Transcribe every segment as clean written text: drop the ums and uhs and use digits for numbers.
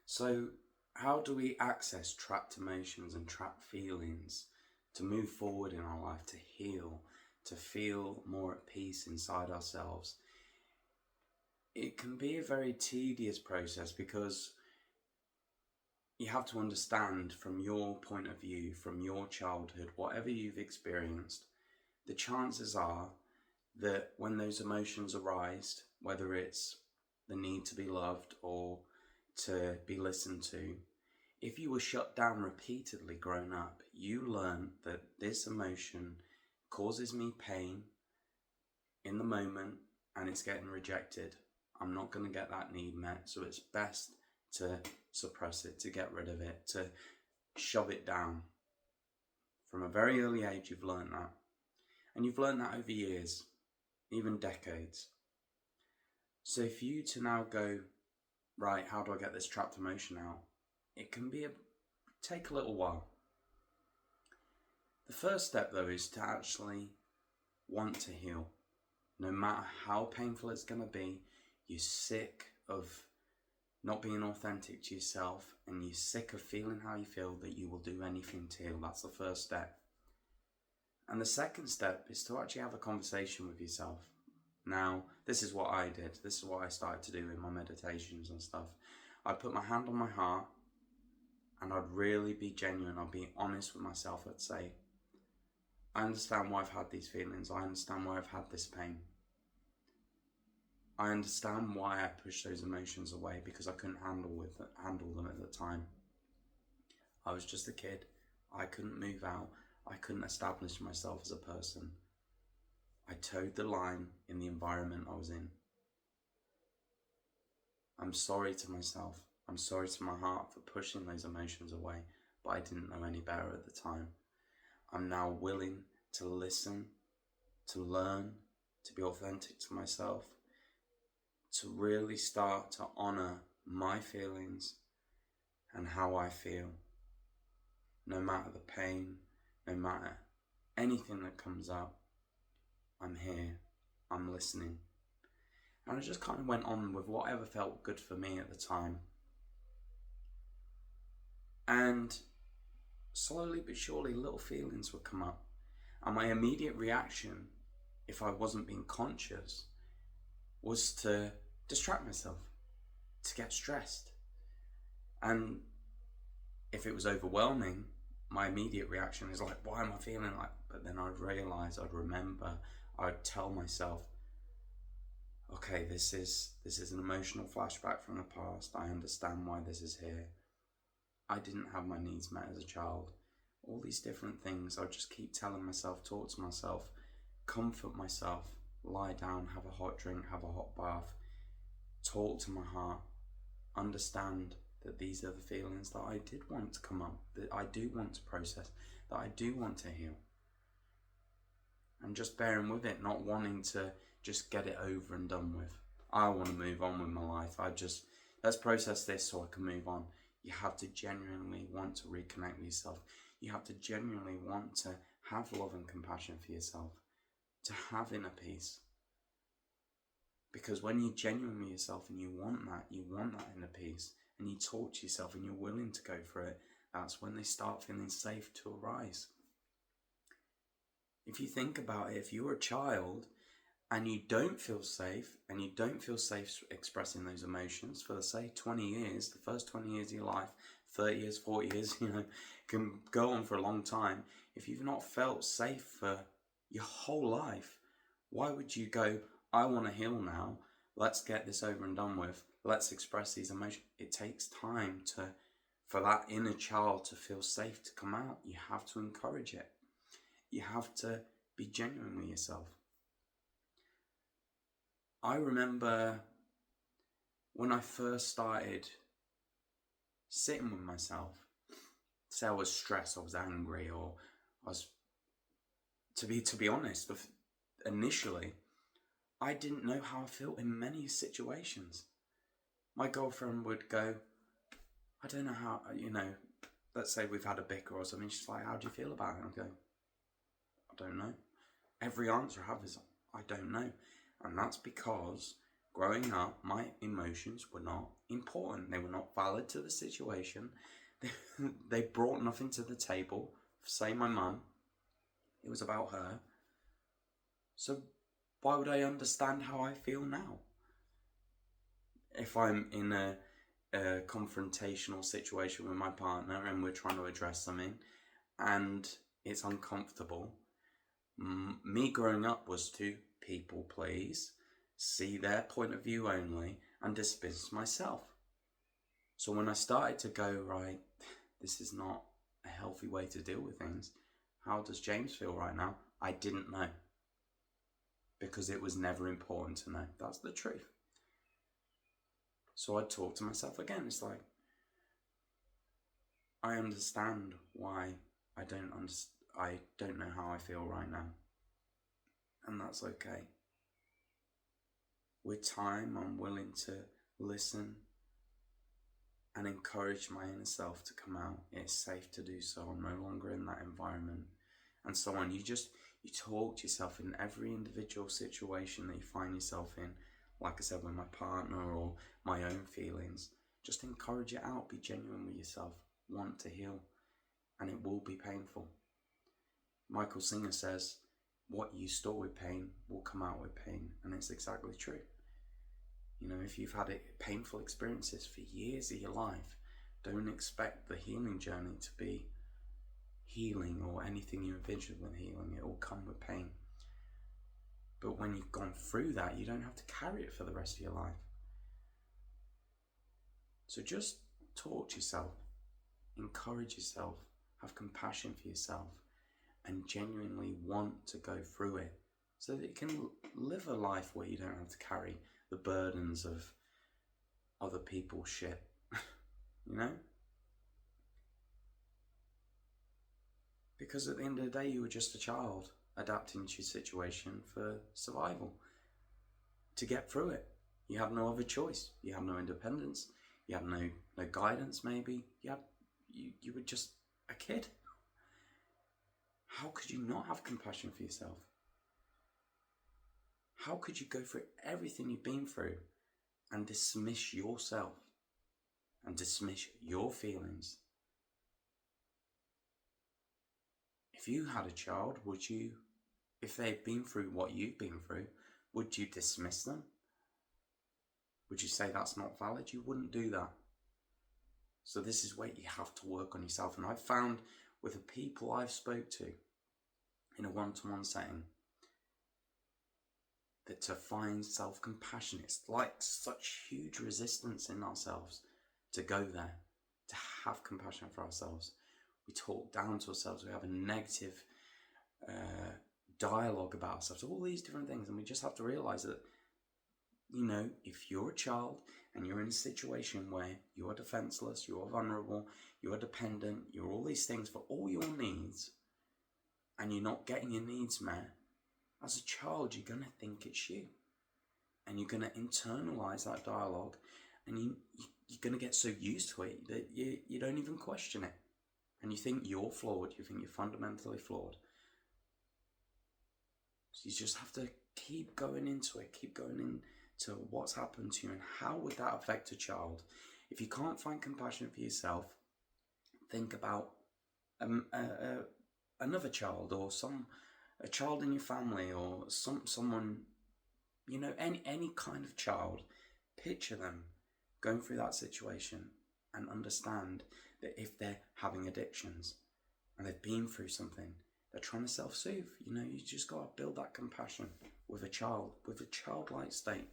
So, how do we access trapped emotions and trapped feelings to move forward in our life, to heal, to feel more at peace inside ourselves? It can be a very tedious process because you have to understand from your point of view, from your childhood, whatever you've experienced, the chances are that when those emotions arise, whether it's the need to be loved or to be listened to, if you were shut down repeatedly growing up, you learn that this emotion causes me pain in the moment and it's getting rejected. I'm not going to get that need met, so it's best to suppress it, to get rid of it, to shove it down. From a very early age, you've learned that. And you've learned that over years, even decades. So if you to now go, right, how do I get this trapped emotion out? It can take a little while. The first step, though, is to actually want to heal. No matter how painful it's going to be, you're sick of not being authentic to yourself and you're sick of feeling how you feel, that you will do anything to heal. That's the first step. And the second step is to actually have a conversation with yourself. Now, this is what I did. This is what I started to do in my meditations and stuff. I'd put my hand on my heart and I'd really be genuine. I'd be honest with myself. I'd say, I understand why I've had these feelings. I understand why I've had this pain. I understand why I pushed those emotions away, because I couldn't handle them at the time. I was just a kid. I couldn't move out. I couldn't establish myself as a person. I towed the line in the environment I was in. I'm sorry to myself. I'm sorry to my heart for pushing those emotions away, but I didn't know any better at the time. I'm now willing to listen, to learn, to be authentic to myself, to really start to honor my feelings and how I feel. No matter the pain, no matter anything that comes up, I'm here, I'm listening. And I just kind of went on with whatever felt good for me at the time. And slowly but surely, little feelings would come up. And my immediate reaction, if I wasn't being conscious, was to distract myself, to get stressed. And if it was overwhelming, my immediate reaction is like, why am I feeling like? But then I'd realize, I'd remember, I'd tell myself, okay, this is an emotional flashback from the past. I understand why this is here. I didn't have my needs met as a child. All these different things, I'll just keep telling myself, talk to myself, comfort myself, lie down, have a hot drink, have a hot bath, talk to my heart, understand that these are the feelings that I did want to come up, that I do want to process, that I do want to heal. And just bearing with it, not wanting to just get it over and done with. I want to move on with my life. Let's process this so I can move on. You have to genuinely want to reconnect with yourself. You have to genuinely want to have love and compassion for yourself, to have inner peace. Because when you're genuine with yourself and you want that inner peace, and you talk to yourself and you're willing to go for it, that's when they start feeling safe to arise. If you think about it, if you're a child and you don't feel safe, and you don't feel safe expressing those emotions for, say, 20 years, the first 20 years of your life, 30 years, 40 years, can go on for a long time. If you've not felt safe for your whole life, why would you go, I want to heal now, let's get this over and done with, let's express these emotions? It takes time for that inner child to feel safe to come out. You have to encourage it. You have to be genuine with yourself. I remember when I first started sitting with myself, say I was stressed, I was angry, or I was, to be honest, initially, I didn't know how I felt in many situations. My girlfriend would go, I don't know how, let's say we've had a bicker or something, she's like, how do you feel about it? And I go, I don't know. Every answer I have is, I don't know. And that's because growing up, my emotions were not important. They were not valid to the situation. They brought nothing to the table. Say my mum, it was about her. So why would I understand how I feel now? If I'm in a confrontational situation with my partner and we're trying to address something and it's uncomfortable, me growing up was to people please, see their point of view only, and dismiss myself. So when I started to go, right, this is not a healthy way to deal with things, how does James feel right now? I didn't know, because it was never important to know. That's the truth. So I talk to myself again. It's like, I understand why I don't know how I feel right now, and that's okay. With time, I'm willing to listen and encourage my inner self to come out. It's safe to do so. I'm no longer in that environment, and so on. You talk to yourself in every individual situation that you find yourself in. Like I said, with my partner or my own feelings, just encourage it out. Be genuine with yourself. Want to heal, and it will be painful. Michael Singer says, what you store with pain will come out with pain, and it's exactly true. You know, if you've had painful experiences for years of your life, don't expect the healing journey to be healing or anything you envision with healing. It will come with pain. But when you've gone through that, you don't have to carry it for the rest of your life. So just talk to yourself, encourage yourself, have compassion for yourself, and genuinely want to go through it so that you can live a life where you don't have to carry the burdens of other people's shit. You know? Because at the end of the day, you were just a child adapting to your situation for survival, to get through it. You had no other choice. You had no independence. You had no guidance, maybe. You were just a kid. How could you not have compassion for yourself? How could you go through everything you've been through and dismiss yourself and dismiss your feelings? If you had a child, would you, if they'd been through what you've been through, would you dismiss them? Would you say that's not valid? You wouldn't do that. So this is where you have to work on yourself. And I've found with the people I've spoke to in a one-to-one setting, that to find self-compassion, it's like such huge resistance in ourselves to go there, to have compassion for ourselves. We talk down to ourselves, we have a negative dialogue about ourselves, all these different things, and we just have to realize that, you know, if you're a child and you're in a situation where you're defenseless, you're vulnerable, you're dependent, you're all these things for all your needs, and you're not getting your needs met, as a child, you're going to think it's you. And you're going to internalize that dialogue, and you're going to get so used to it that you don't even question it. And you think you're flawed, you think you're fundamentally flawed. So you just have to keep going into it, keep going into what's happened to you and how would that affect a child. If you can't find compassion for yourself, think about another child or a child in your family or someone, you know, any kind of child. Picture them going through that situation and understand that if they're having addictions and they've been through something, they're trying to self-soothe. You know, you just got to build that compassion with a child, with a childlike state.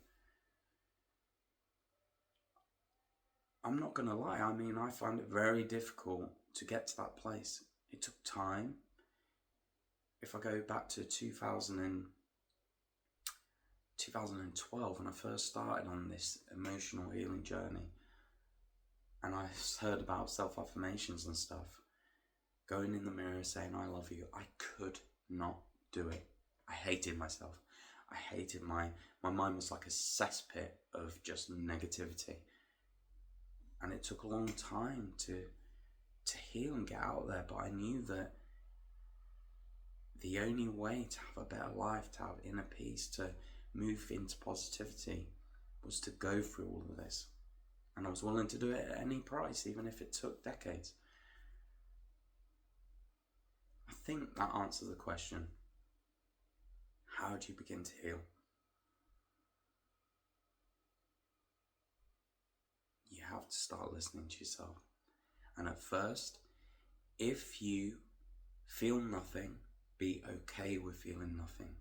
I'm not going to lie, I mean, I find it very difficult to get to that place. It took time. If I go back to 2012, when I first started on this emotional healing journey, and I heard about self-affirmations and stuff, going in the mirror saying, I love you, I could not do it. I hated myself. I hated my mind was like a cesspit of just negativity. And it took a long time to heal and get out there, but I knew that the only way to have a better life, to have inner peace, to move into positivity, was to go through all of this. And I was willing to do it at any price, even if it took decades. I think that answers the question. How do you begin to heal? You have to start listening to yourself. And at first, if you feel nothing, be okay with feeling nothing.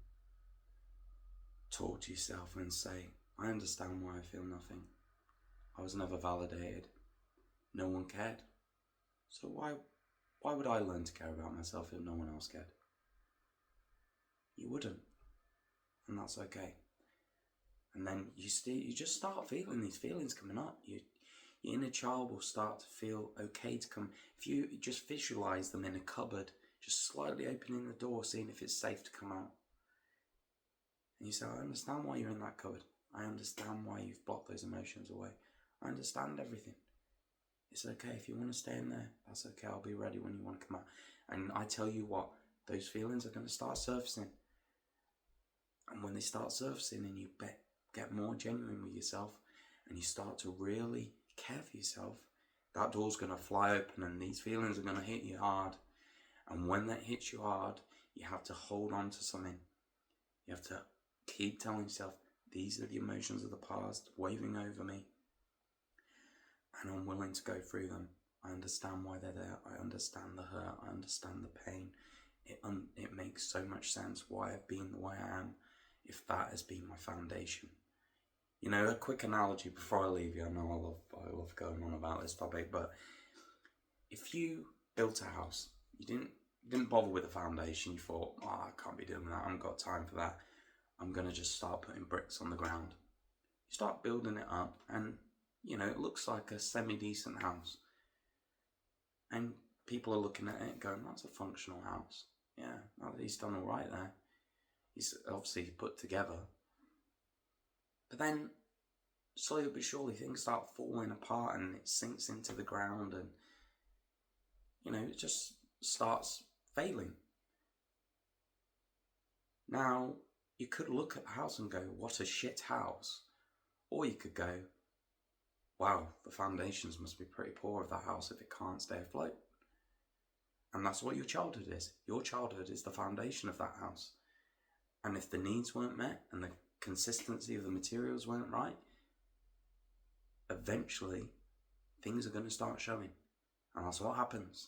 Talk to yourself and say, I understand why I feel nothing. I was never validated. No one cared. So why would I learn to care about myself if no one else cared? You wouldn't. And that's okay. And then you just start feeling these feelings coming up. Your inner child will start to feel okay to come. If you just visualize them in a cupboard, just slightly opening the door, seeing if it's safe to come out. And you say, I understand why you're in that cupboard. I understand why you've blocked those emotions away. I understand everything. It's okay. If you want to stay in there, that's okay. I'll be ready when you want to come out. And I tell you what, those feelings are going to start surfacing. And when they start surfacing and you get more genuine with yourself and you start to really care for yourself, that door's going to fly open and these feelings are going to hit you hard. And when that hits you hard, you have to hold on to something. You have to keep telling yourself, these are the emotions of the past waving over me. And I'm willing to go through them. I understand why they're there. I understand the hurt. I understand the pain. It makes so much sense why I've been the way I am, if that has been my foundation. You know, a quick analogy before I leave you. I know I love going on about this topic, but if you built a house, you didn't bother with the foundation. You thought, I can't be doing that. I haven't got time for that. I'm going to just start putting bricks on the ground. You start building it up and, you know, it looks like a semi-decent house. And people are looking at it going, that's a functional house. Yeah, he's done all right there. He's obviously put together. But then, slowly but surely, things start falling apart and it sinks into the ground and, you know, it just starts failing. Now, you could look at the house and go, what a shit house. Or you could go, wow, the foundations must be pretty poor of that house if it can't stay afloat. And that's what your childhood is. Your childhood is the foundation of that house. And if the needs weren't met and the consistency of the materials weren't right, eventually things are going to start showing. And that's what happens.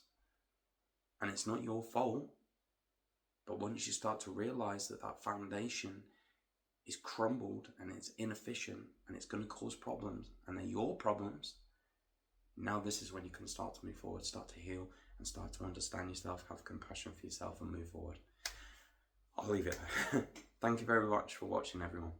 And it's not your fault. But once you start to realize that that foundation is crumbled and it's inefficient and it's going to cause problems and they're your problems, now this is when you can start to move forward, start to heal and start to understand yourself, have compassion for yourself and move forward. I'll leave it there. Thank you very much for watching, everyone.